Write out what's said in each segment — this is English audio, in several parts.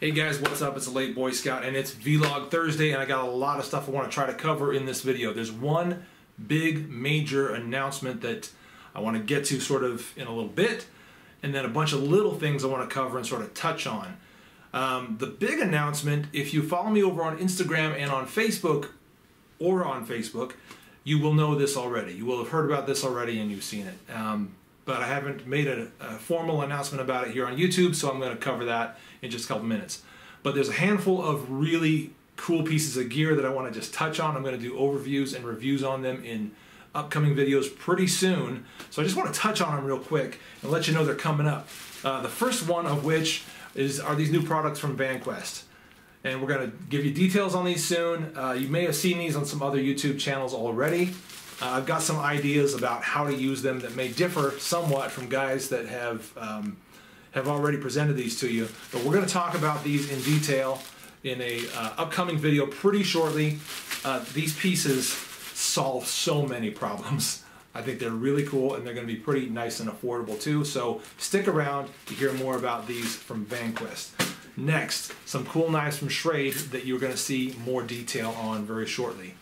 Hey guys, what's up? It's a late Boy Scout and it's Vlog Thursday, and I got a lot of stuff I want to try to cover in this video. There's one big major announcement that I want to get to sort of in a little bit, and then a bunch of little things I want to cover and sort of touch on. The big announcement, if you follow me over on Instagram and on Facebook, you will know this already. You will have heard about this already and you've seen it. But I haven't made a formal announcement about it here on YouTube, so I'm going to cover that in just a couple minutes. But there's a handful of really cool pieces of gear that I want to just touch on. I'm going to do overviews and reviews on them in upcoming videos pretty soon. So I just want to touch on them real quick and let you know they're coming up. The first one of which are these new products from VanQuest. And we're going to give you details on these soon. You may have seen these on some other YouTube channels already. I've got some ideas about how to use them that may differ somewhat from guys that have already presented these to you. But we're going to talk about these in detail in a upcoming video pretty shortly. These pieces solve so many problems. I think they're really cool, and they're going to be pretty nice and affordable too. So stick around to hear more about these from VanQuest. Next, some cool knives from Schrade that you're going to see more detail on very shortly.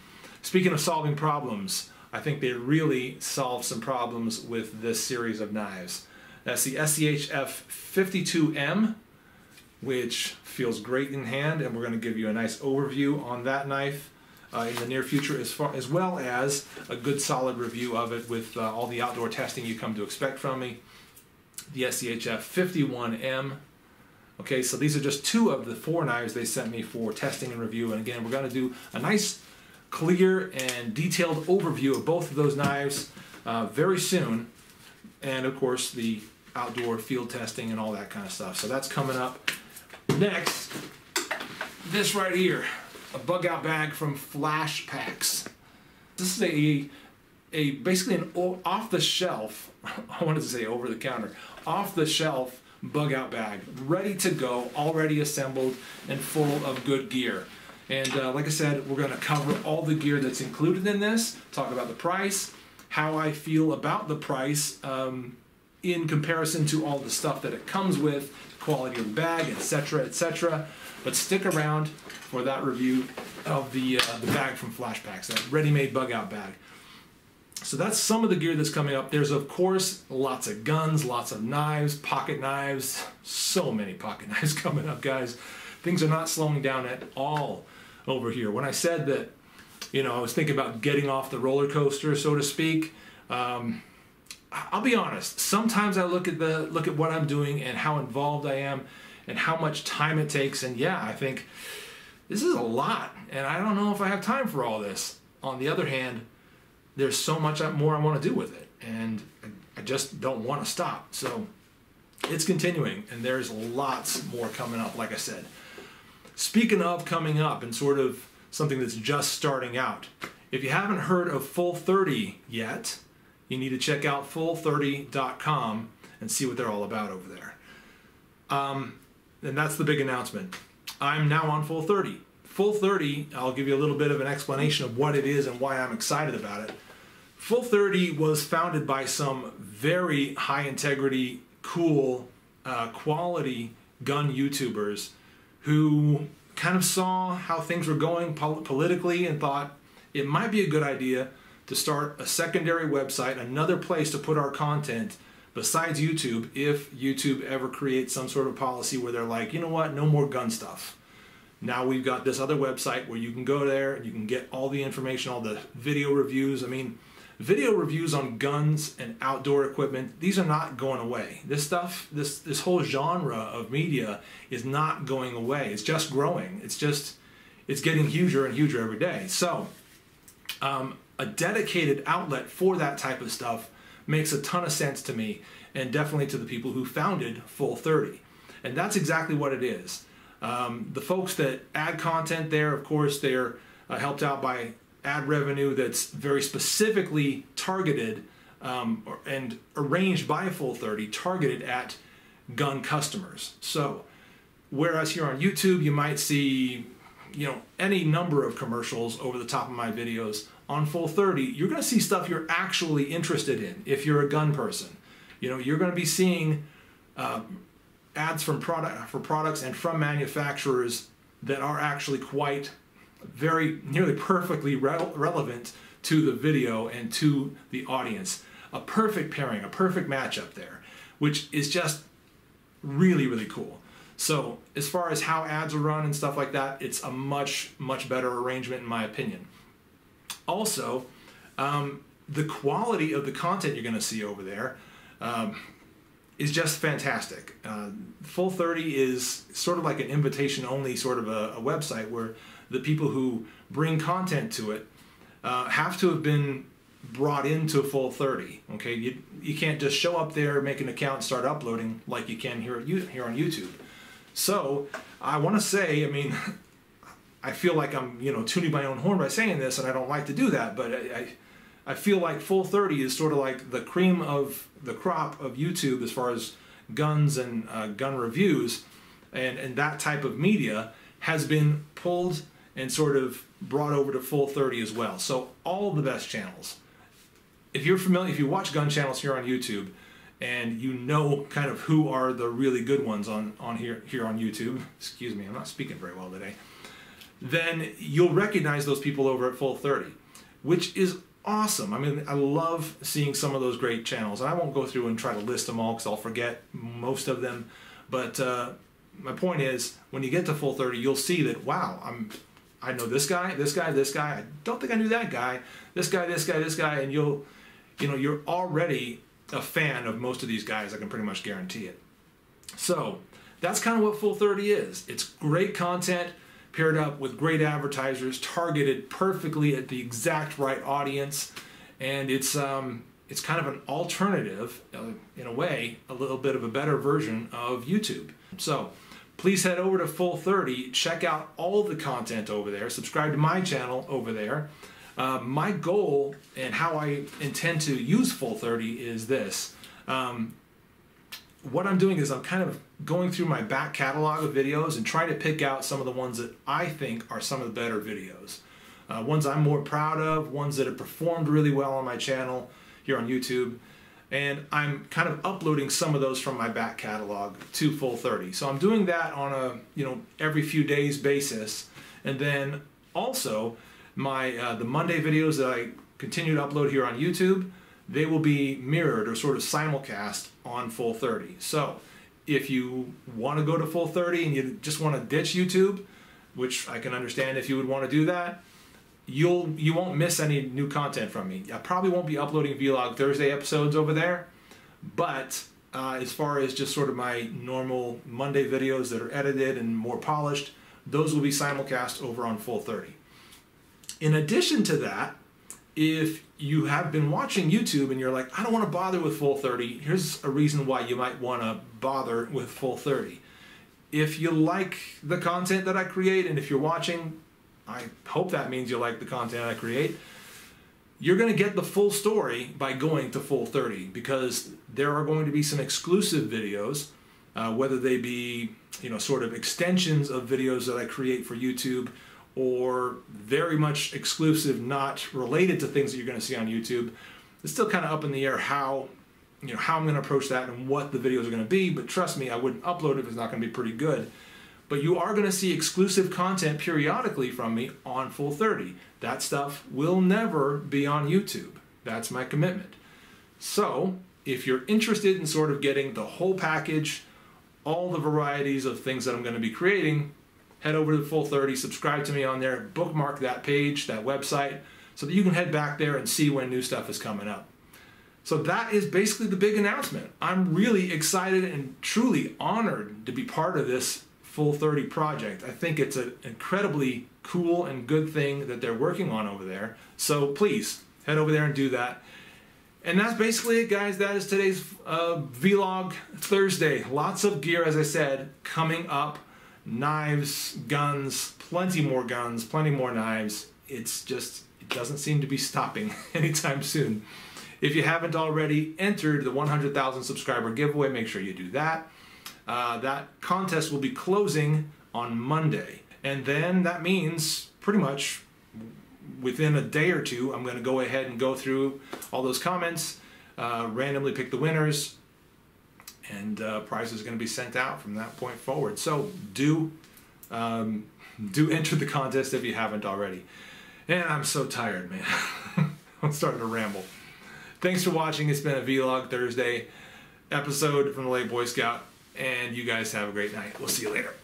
Speaking of solving problems, I think they really solve some problems with this series of knives. That's the SCHF 52M, which feels great in hand, and we're going to give you a nice overview on that knife in the near future, as well as a good solid review of it with all the outdoor testing you come to expect from me. The SCHF 51M. Okay, so these are just two of the four knives they sent me for testing and review, and again, we're going to do a nice clear and detailed overview of both of those knives very soon, and of course the outdoor field testing and all that kind of stuff. So that's coming up. Next, this right here, a bug out bag from Flash Packs. This is basically an off-the-shelf, I wanted to say over-the-counter, off-the-shelf bug out bag, ready to go, already assembled and full of good gear. And like I said, we're going to cover all the gear that's included in this, talk about the price, how I feel about the price in comparison to all the stuff that it comes with, quality of the bag, etc., etc. But stick around for that review of the bag from Flash Packs, that ready-made bug-out bag. So that's some of the gear that's coming up. There's, of course, lots of guns, lots of knives, pocket knives, so many pocket knives coming up, guys. Things are not slowing down at all over here. When I said that, you know, I was thinking about getting off the roller coaster, so to speak, I'll be honest. Sometimes I look at what I'm doing and how involved I am and how much time it takes, and yeah, I think this is a lot, and I don't know if I have time for all this. On the other hand, there's so much more I want to do with it, and I just don't want to stop. So it's continuing, and there's lots more coming up, like I said. Speaking of coming up and sort of something that's just starting out, if you haven't heard of Full 30 yet, you need to check out full30.com and see what they're all about over there. And that's the big announcement. I'm now on Full 30. Full 30, I'll give you a little bit of an explanation of what it is and why I'm excited about it. Full 30 was founded by some very high integrity, cool, quality gun YouTubers who kind of saw how things were going politically and thought it might be a good idea to start a secondary website, another place to put our content besides YouTube, if YouTube ever creates some sort of policy where they're like, you know what, no more gun stuff. Now we've got this other website where you can go there and you can get all the information, all the video reviews. I mean, video reviews on guns and outdoor equipment, these are not going away. This stuff, this whole genre of media is not going away. It's just growing. It's getting huger and huger every day. So a dedicated outlet for that type of stuff makes a ton of sense to me, and definitely to the people who founded Full 30. And that's exactly what it is. The folks that add content there, of course, they're helped out by ad revenue that's very specifically targeted and arranged by Full 30, targeted at gun customers. So whereas here on YouTube you might see, you know, any number of commercials over the top of my videos, on Full 30 you're going to see stuff you're actually interested in if you're a gun person. You know, you're going to be seeing ads from products and from manufacturers that are actually quite nearly perfectly relevant to the video and to the audience. A perfect pairing, a perfect matchup there, which is just really, really cool. So as far as how ads are run and stuff like that, it's a much, much better arrangement in my opinion. Also, the quality of the content you're going to see over there is just fantastic. Full30 is sort of like an invitation-only sort of a website where the people who bring content to it have to have been brought into Full30. Okay, you can't just show up there, make an account, and start uploading like you can here on YouTube. So I want to say, I mean, I feel like I'm tuning my own horn by saying this, and I don't like to do that, but I feel like Full30 is sort of like the cream of the crop of YouTube as far as guns and gun reviews and that type of media has been pulled and sort of brought over to Full30 as well. So all the best channels. If you're familiar, if you watch gun channels here on YouTube and you know kind of who are the really good ones on here on YouTube, excuse me, I'm not speaking very well today, then you'll recognize those people over at Full30, which is awesome. I mean, I love seeing some of those great channels. And I won't go through and try to list them all because I'll forget most of them. But my point is, when you get to Full30, you'll see that, wow, I know this guy, this guy, this guy. I don't think I knew that guy. This guy, this guy, this guy. And you're already a fan of most of these guys. I can pretty much guarantee it. So that's kind of what Full30 is. It's great content paired up with great advertisers, targeted perfectly at the exact right audience, and it's kind of an alternative, in a way, a little bit of a better version of YouTube. So please head over to Full30, check out all the content over there, subscribe to my channel over there. My goal and how I intend to use Full30 is this. What I'm doing is I'm kind of going through my back catalog of videos and trying to pick out some of the ones that I think are some of the better videos. Ones I'm more proud of, ones that have performed really well on my channel here on YouTube. And I'm kind of uploading some of those from my back catalog to Full30. So I'm doing that on a every few days basis. And then also my the Monday videos that I continue to upload here on YouTube, they will be mirrored or sort of simulcast on Full30. So if you want to go to Full30 and you just want to ditch YouTube, which I can understand if you would want to do that, you won't miss any new content from me. I probably won't be uploading Vlog Thursday episodes over there, but as far as just sort of my normal Monday videos that are edited and more polished, those will be simulcast over on Full30. In addition to that, if you have been watching YouTube and you're like, I don't want to bother with Full30, here's a reason why you might want to bother with Full30. If you like the content that I create, and if you're watching, I hope that means you like the content I create, you're going to get the full story by going to Full30, because there are going to be some exclusive videos, whether they be sort of extensions of videos that I create for YouTube, or very much exclusive, not related to things that you're going to see on YouTube. It's still kind of up in the air how I'm going to approach that and what the videos are going to be, but trust me, I wouldn't upload it if it's not going to be pretty good. But you are going to see exclusive content periodically from me on Full30. That stuff will never be on YouTube. That's my commitment. So if you're interested in sort of getting the whole package, all the varieties of things that I'm going to be creating, head over to Full30, subscribe to me on there, bookmark that page, that website, so that you can head back there and see when new stuff is coming up. So that is basically the big announcement. I'm really excited and truly honored to be part of this Full30 project. I think it's an incredibly cool and good thing that they're working on over there. So please, head over there and do that. And that's basically it, guys. That is today's Vlog Thursday. Lots of gear, as I said, coming up. Knives, guns, plenty more knives. It doesn't seem to be stopping anytime soon. If you haven't already entered the 100,000 subscriber giveaway, make sure you do that. That contest will be closing on Monday. And then that means pretty much within a day or two, I'm going to go ahead and go through all those comments, randomly pick the winners, and prizes are going to be sent out from that point forward. So do enter the contest if you haven't already. And I'm so tired, man. I'm starting to ramble. Thanks for watching. It's been a Vlog Thursday episode from the Late Boy Scout, and you guys have a great night. We'll see you later.